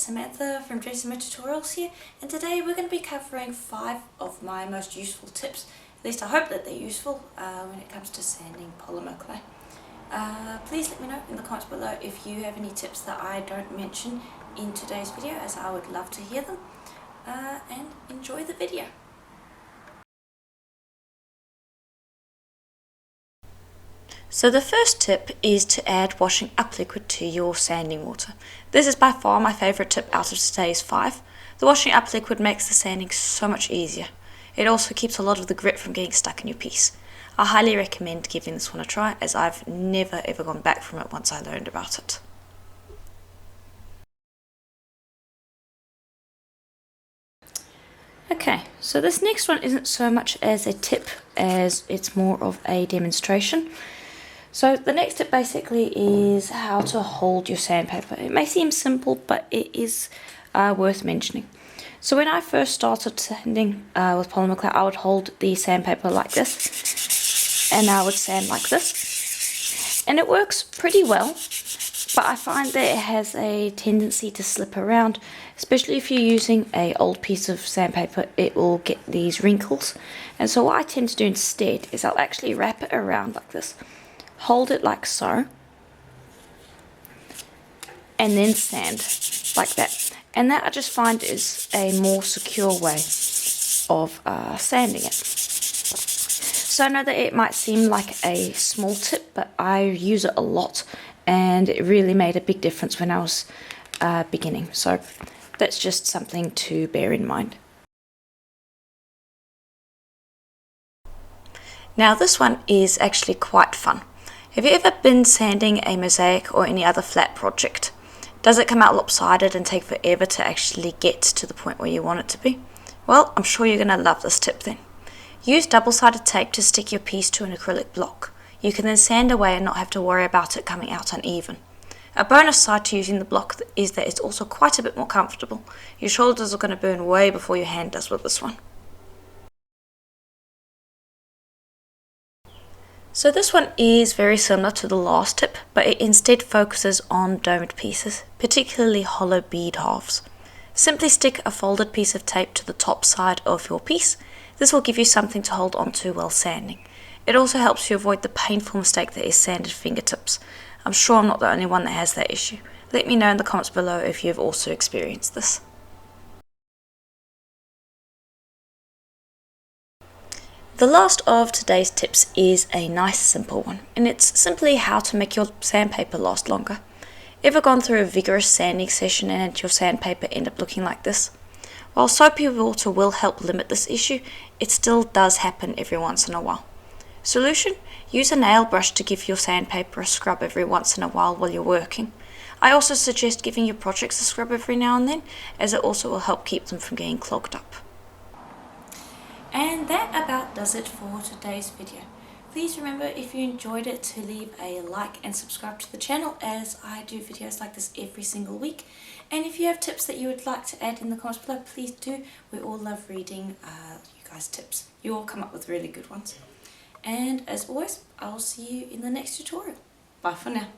Samantha from Tutorials here, and today we're going to be covering 5 of my most useful tips. At least I hope that they're useful when it comes to sanding polymer clay. Please let me know in the comments below if you have any tips that I don't mention in today's video, as I would love to hear them, and enjoy the video. So the first tip is to add washing up liquid to your sanding water. This is by far my favourite tip out of today's 5. The washing up liquid makes the sanding so much easier. It also keeps a lot of the grit from getting stuck in your piece. I highly recommend giving this one a try, as I've never ever gone back from it once I learned about it. Okay, so this next one isn't so much as a tip as it's more of a demonstration. So the next tip basically is how to hold your sandpaper. It may seem simple, but it is worth mentioning. So when I first started sanding with polymer clay, I would hold the sandpaper like this, and I would sand like this. And it works pretty well, but I find that it has a tendency to slip around, especially if you're using an old piece of sandpaper. It will get these wrinkles. And so what I tend to do instead is I'll actually wrap it around like this. Hold it like so, and then sand like that. And that I just find is a more secure way of sanding it. So I know that it might seem like a small tip, but I use it a lot, and it really made a big difference when I was beginning. So that's just something to bear in mind. Now this one is actually quite fun. Have you ever been sanding a mosaic or any other flat project? Does it come out lopsided and take forever to actually get to the point where you want it to be? Well, I'm sure you're going to love this tip then. Use double-sided tape to stick your piece to an acrylic block. You can then sand away and not have to worry about it coming out uneven. A bonus side to using the block is that it's also quite a bit more comfortable. Your shoulders are going to burn way before your hand does with this one. So this one is very similar to the last tip, but it instead focuses on domed pieces, particularly hollow bead halves. Simply stick a folded piece of tape to the top side of your piece. This will give you something to hold onto while sanding. It also helps you avoid the painful mistake that is sanded fingertips. I'm sure I'm not the only one that has that issue. Let me know in the comments below if you've also experienced this. The last of today's tips is a nice simple one, and it's simply how to make your sandpaper last longer. Ever gone through a vigorous sanding session and your sandpaper end up looking like this? While soapy water will help limit this issue, it still does happen every once in a while. Solution? Use a nail brush to give your sandpaper a scrub every once in a while you're working. I also suggest giving your projects a scrub every now and then, as it also will help keep them from getting clogged up. And that about does it for today's video. Please remember, if you enjoyed it, to leave a like and subscribe to the channel, as I do videos like this every single week. And if you have tips that you would like to add in the comments below, please do. We all love reading you guys' tips. You all come up with really good ones. And as always, I'll see you in the next tutorial. Bye for now.